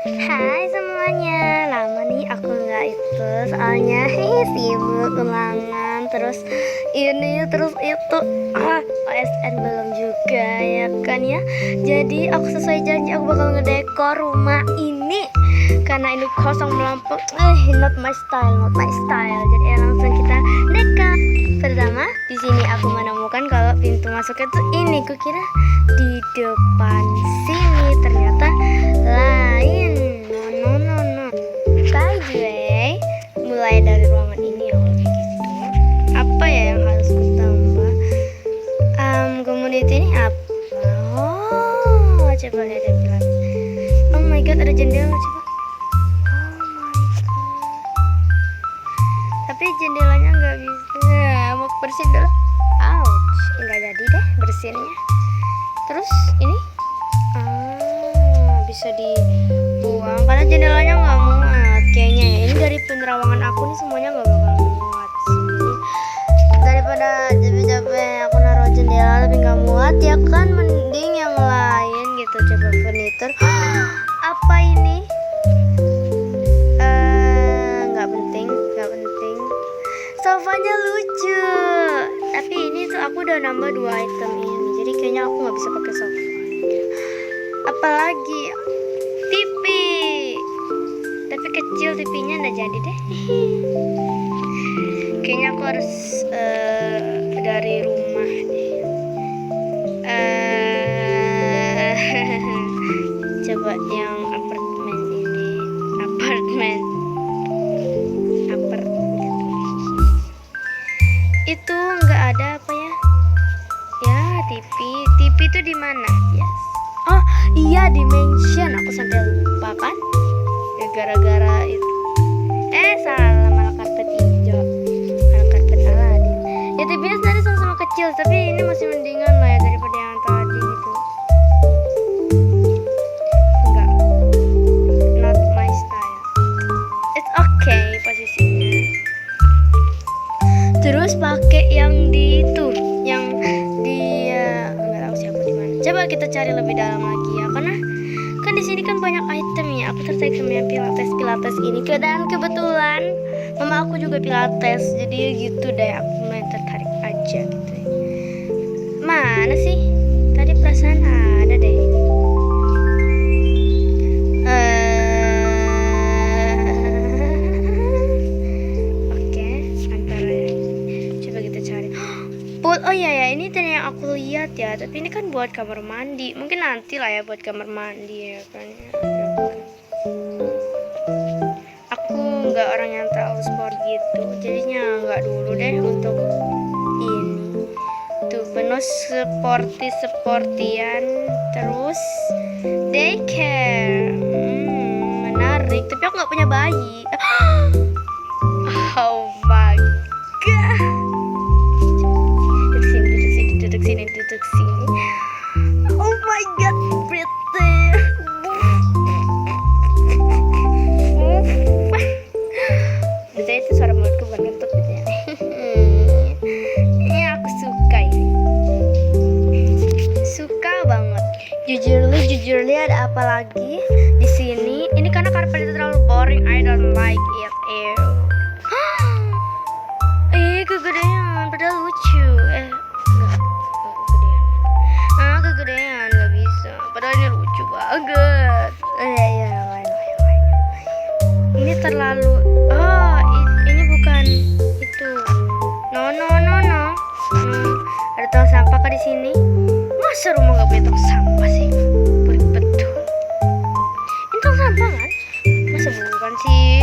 Hai semuanya, lama nih aku nggak itu, soalnya sibuk ulangan, terus ini terus itu, OSN belum juga ya kan ya. Jadi aku sesuai janji aku bakal ngedekor rumah ini karena ini kosong melampau. Not my style, not my style. Jadi langsung kita dekor. Pertama di sini aku menemukan kalau pintu masuknya tuh ini, kukira di depan sini, ternyata lain. No. By the way, mulai dari ruangan ini ya kayak gitu. Apa ya yang harus kutambah? Community ini apa? Oh, coba lihat yang bilang. Oh my god, ada jendela coba. Oh my god. Tapi jendelanya nggak bisa. Mau bersihin dulu. Ouch, nggak jadi deh bersihinnya. Terus ini bisa dibuang karena jendelanya nggak muat kayaknya ya. Ini dari penerawangan aku nih semuanya nggak bakal muat sih. Daripada capek-capek aku naruh jendela tapi nggak muat ya kan, mending yang lain gitu. Coba furnitur. Apa ini? Nggak penting. Sofanya lucu, tapi ini tuh aku udah nambah 2 item ini, jadi kayaknya aku nggak bisa pakai sofa. Apalagi TV, tapi kecil TV-nya nggak jadi deh. Kayaknya aku harus dari rumah deh. Coba yang apartemen ini, itu nggak ada apa ya? Ya TV itu di mana? Yes. Oh iya, di mansion. Aku sampai lupa kan? Ya gara-gara itu. Salah, malah karpet hijau, malah karpet Aladin. Ya TV-nya tadi sama-sama kecil, tapi ini masih mendingan lah ya daripada yang tadi gitu. Enggak, not my style. It's okay posisinya. Terus pakai yang di itu, yang di nggak tahu siapa di mana. Coba kita cari lebih dalam lagi ya, karena kan di sini kan banyak item ya. Aku tertarik sama yang pilates ini, dan kebetulan mama aku juga pilates, jadi ya gitu deh, aku main tertarik aja gitu. Mana sih? Tadi perasaan ada deh. Oh iya ya, ini tadi yang aku lihat ya, tapi ini kan buat kamar mandi. Mungkin nanti lah ya buat kamar mandi ya kan. Aku nggak orang yang terlalu sport gitu, jadinya nggak dulu deh untuk ini. Tuh penuh sportian, terus daycare. Menarik, tapi aku nggak punya bayi. Oh my god. Duduk sini. Oh my god, pretty. Bisa itu suara mulutku bukan kentut gitu ya. Ini aku suka ini. Suka banget. Jujurly ada apa lagi di sini? Ini karena karpet itu terlalu boring. I don't like it. Kegedean, padahal lucu. Kegedean nggak bisa, padahal ini lucu banget. Lain. Ini terlalu. Ini bukan itu. No. Ada tong sampah kah di sini? Masa rumah nggak punya tong sampah sih? Betul. Ini tong sampah kan? Masa bukan sih?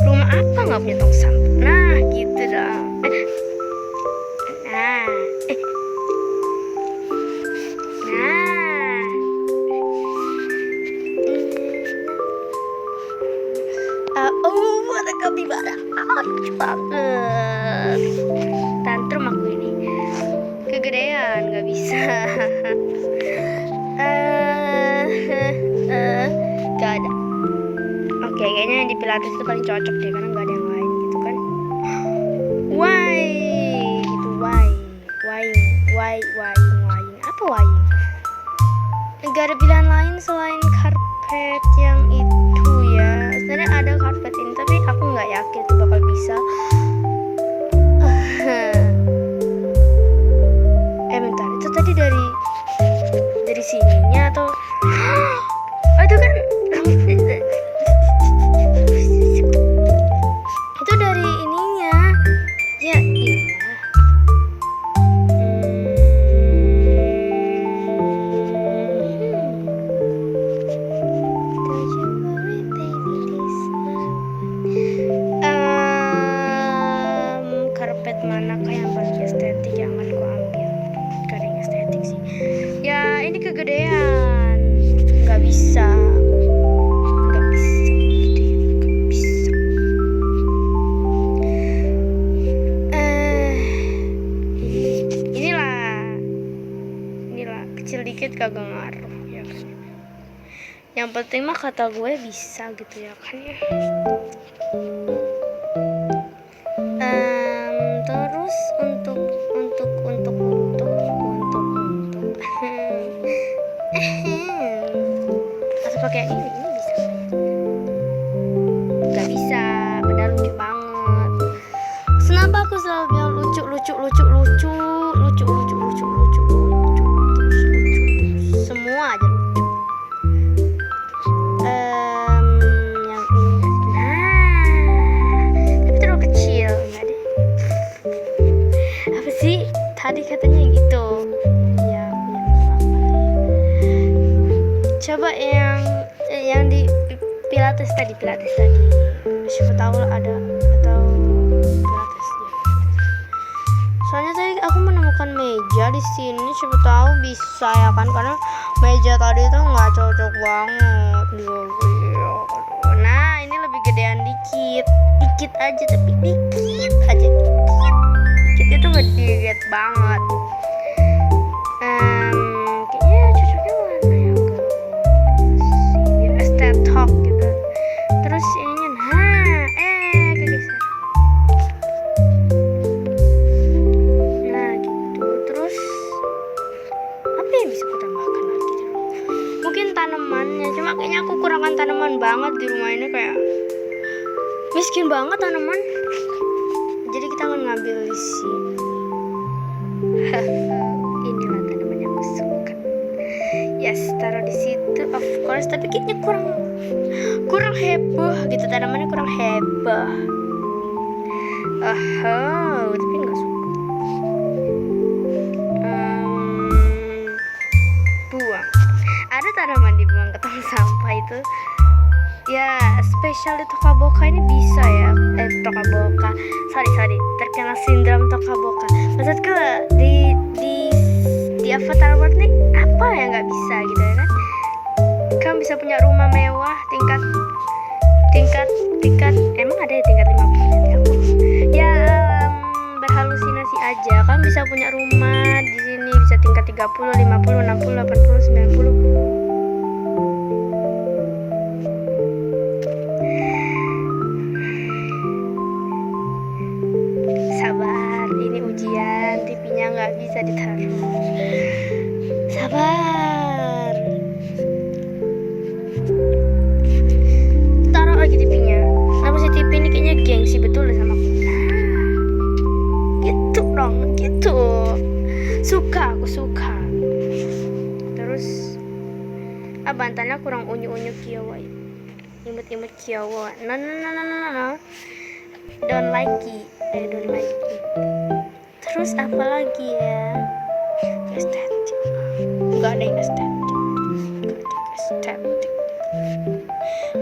Rumah apa nggak punya tong sampah? Nah, gitu dong. Ada kapibara, lucu banget. Tantrum aku ini, kegedean nggak bisa. Gak ada. Oke, kayaknya yang di pilates itu paling cocok deh, karena nggak ada yang lain gitu kan. Why gitu, why apa why? Gak ada pilihan lain selain karpet yang itu ya. Sebenarnya ada karpet ini tapi aku nggak yakin itu bakal bisa. Bentar, itu tadi dari sininya atau itu kan itu dari ininya ya. Iya. Karpet manakah yang paling estetik yang akan ku ambil? Gak ada yang estetik sih ya, ini kegedean, nggak bisa inilah kecil dikit kagak ngaruh ya kan. Yang penting mah kata gue bisa gitu ya kan ya. Terus untuk atau pakai ini bisa nggak bisa, padahal lucu banget. Kenapa aku selalu bilang lucu semua aja lucu. Yang ini tapi terlalu kecil, enggak deh. Apa sih tadi katanya yang itu ya, coba yang di pilates tadi siapa tahu ada atau pilates ya. Soalnya tadi aku menemukan meja di sini, siapa tahu bisa ya kan, karena meja tadi itu nggak cocok banget. Nah ini lebih gedean dikit aja, tapi dikit itu gede banget. Kayaknya cocoknya warna yang biar estetik gitu. Terus ininya kegeser. Nah gitu. Terus apa yang bisa aku tambahkan lagi? Mungkin tanamannya, cuma kayaknya aku kurangkan tanaman banget di rumah ini, kayak miskin banget tanaman. Jadi kita akan ngambil di sini. Inilah tanaman yang aku suka. Yes, taruh di situ of course. Tapi kayaknya kurang heboh gitu, tanamannya kurang heboh. Tapi nggak suka. Buang. Ada tanaman dibuang ke tong sampah itu. Ya, spesial di Tokaboka ini bisa ya. Tokaboka. Sorry, terkena sindrom Tokaboka. Maksudku di Avatar World nih apa yang nggak bisa gitu ya kan? Kamu bisa punya rumah mewah tingkat emang ada ya tingkat 50 ya, berhalusinasi aja. Kamu bisa punya rumah di sini bisa tingkat 30, 50, 60, 80, 90. Sabar, ini ujian, TV-nya nggak bisa ditaruh. Sabar. Taruh lagi TV-nya. Kenapa sih TV ini kayaknya gengsi betul deh sama aku. Gitu dong, gitu. Aku suka. Terus bantalnya kurang unyu-unyu kiawa. Imut-imut kiawa. No. Don't like it. Terus apa lagi ya? Estetik. Enggak ada yang estetik.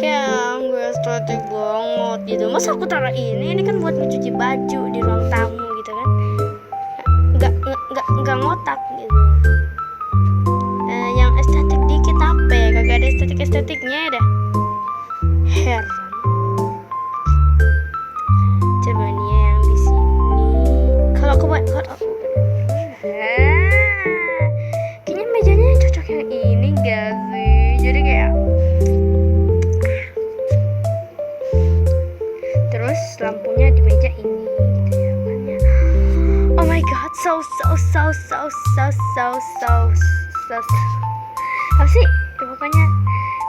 Kayak gue estetik banget gitu. Masa aku taruh ini kan buat mencuci baju di ruang tamu gitu kan? Enggak ngotak gitu. Yang estetik dikit apa ya? Kagak ada estetiknya ya dah. Heran. Coba nih yang di sini. Kalau aku buat kayaknya mejanya cocok yang ini gak sih? Jadi kayak terus lampunya di meja ini gitu ya kan ya. Oh my god, so apa sih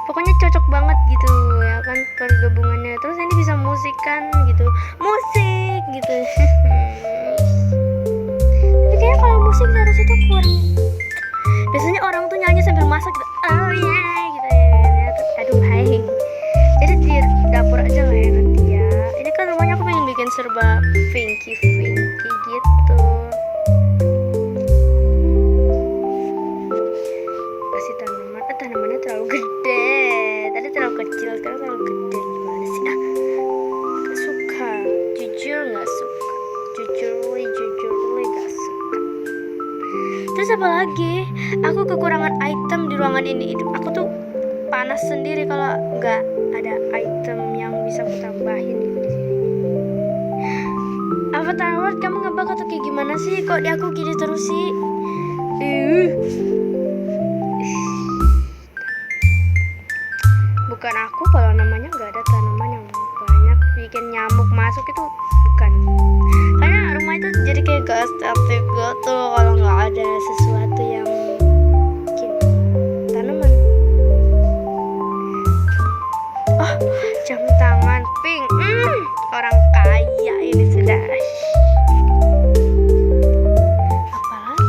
pokoknya cocok banget gitu ya kan pergabungannya. Terus ini bisa musik kan gitu, musik gitu. Tapi kayaknya kalau musik harus itu kurang. Biasanya orang tuh nyanyi sambil masak gitu, oh yeah gitu ya. Aduh hai, jadi di dapur aja lah ya nanti ya. Ini kan rumahnya aku pengen bikin serba funky gitu. Kasih tanamannya terlalu gede, tadi terlalu kecil, sekarang terlalu gede. Gimana sih? Gak suka, jujur gak suka, jujur gak suka. Terus apa lagi? Aku kekurangan item di ruangan ini. Aku tuh panas sendiri kalau nggak ada item yang bisa aku tambahin gitu di sini. Avatar World, kamu ngebug atau kayak gimana sih? Kok di aku gini terus sih? Bukan aku kalau namanya nggak ada tanaman yang banyak bikin nyamuk masuk itu bukan. Karena rumah itu jadi kayak gak estetik gitu kalau nggak ada sesuatu yang bikin tanaman. Oh, jam tangan pink. Orang kaya ini sudah. Apalagi?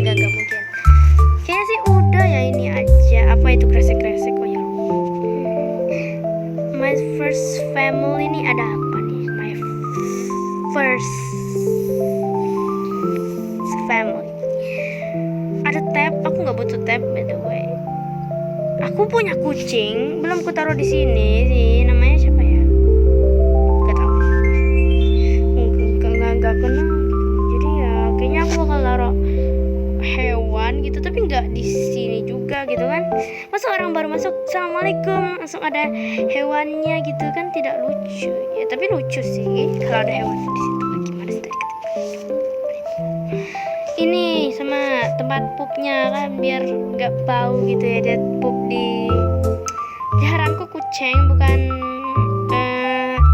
Gak mungkin. Kayaknya sih udah ya, ini aja. Apa itu kresek-kresek? Oh ya. My first family ini ada apa nih? My first family. Ada tab. Aku nggak butuh tab by the way. Aku punya kucing, belum ku taruh di sini sih. Namanya siapa ya? Gak tahu. Gak kenal. Jadi ya, kayaknya aku bakal taruh hewan gitu, tapi nggak di sini juga gitu kan. Masa orang baru masuk, assalamualaikum, langsung ada hewannya gitu kan, tidak lucu ya. Tapi lucu sih kalau ada hewan di situ. Gimana sih tadi? Ini sama tempat pupnya kan, biar nggak bau gitu ya. Dia pup di peliharaanku kucing, bukan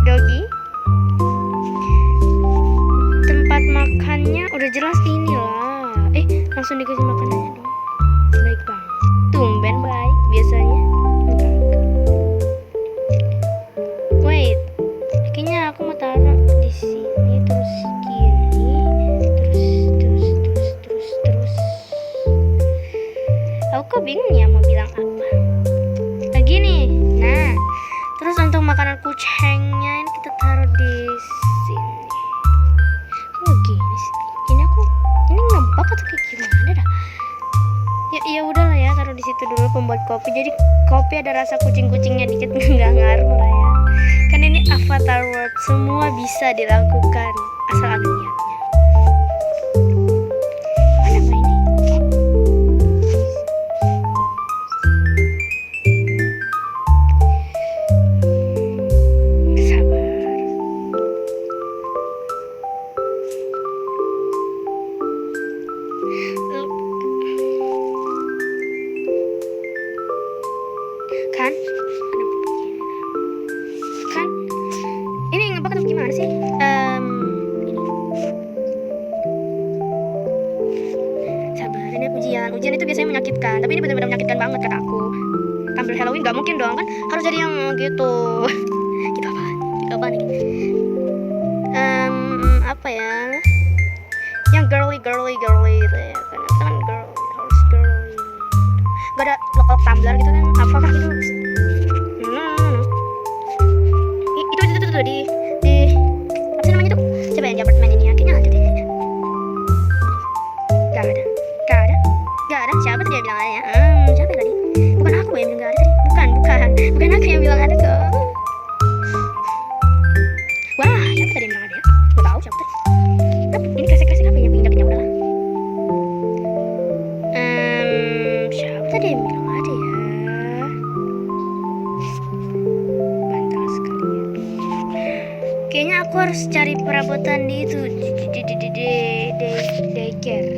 doggy. Tempat makannya udah jelas inilah. Langsung dikasih makanannya dong. Baik banget. Tumben baik, biasanya enggak. Wait, kayaknya aku mau taruh di sini terus gini, terus. Aku kok bingung ya mau bilang apa. Nah gini, nah terus untuk makanan kucingnya ini kita taruh di sini. Kok gini sih? Ini ngebug atau kayak gimana dah? Ya udahlah ya, taruh di situ dulu pembuat kopi. Jadi kopi ada rasa kucing-kucingnya dikit, nggak ngaruh lah ya. Kan ini Avatar World, semua bisa dilakukan asal ada niatnya. Mana apa ini? Sabar. Kan ini ngebug atau gimana sih? Ini sabar, ini ujian itu biasanya menyakitkan, tapi ini benar-benar menyakitkan banget kata aku. Tampil Halloween nggak mungkin dong kan, harus jadi yang gitu. Gitu apa nih? Apa ya? Yang girly gitu ya, kan girl, harus girly. Gak ada lokal tumbler gitu kan? Apakah itu? Itu di apa sih namanya tuh? Coba yang di apartemen ini ya, kayaknya ada deh. Gak ada. Siapa tadi yang bilang ada ya? Siapa tadi? Bukan aku yang bilang gak ada tadi. Bukan aku yang bilang ada kok. Wah, siapa tadi yang bilang ada ya? Gak tahu siapa tadi. Ini kresek-kresek apa yang injak-injak udah lah. Siapa tadi yang bilang ada ya? Bantal sekali ya. Kayaknya aku harus cari perabotan di itu, daycare.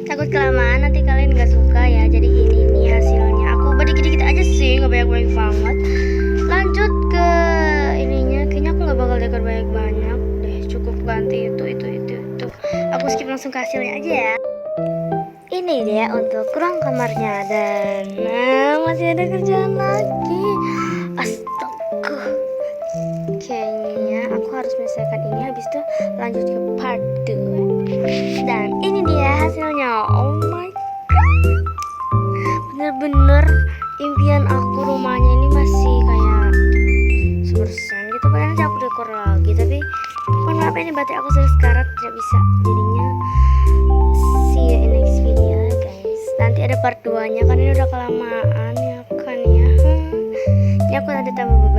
Takut kelamaan nanti kalian gak suka ya. Jadi ini hasilnya. Aku dikit-dikit aja sih, gak banyak-banyak banget. Lanjut ke ininya. Kayaknya aku gak bakal dekor banyak-banyak deh. Cukup ganti itu. Aku skip langsung ke hasilnya aja ya. ini dia untuk ruang kamarnya. Dan masih ada kerjaan lagi. Astaga, kayaknya aku harus menyelesaikan ini, habis itu lanjut ke part 2. Dan ini dia hasilnya. Oh my god, bener-bener impian aku. Rumahnya ini masih kayak 1% gitu, padahal nanti aku dekor lagi. Tapi mohon maaf, ini baterai aku sudah sekarat, tidak bisa. Jadinya see you in next video guys. Nanti ada part 2 nya, kan ini udah kelamaan ya kan ya. Ini aku ada tambah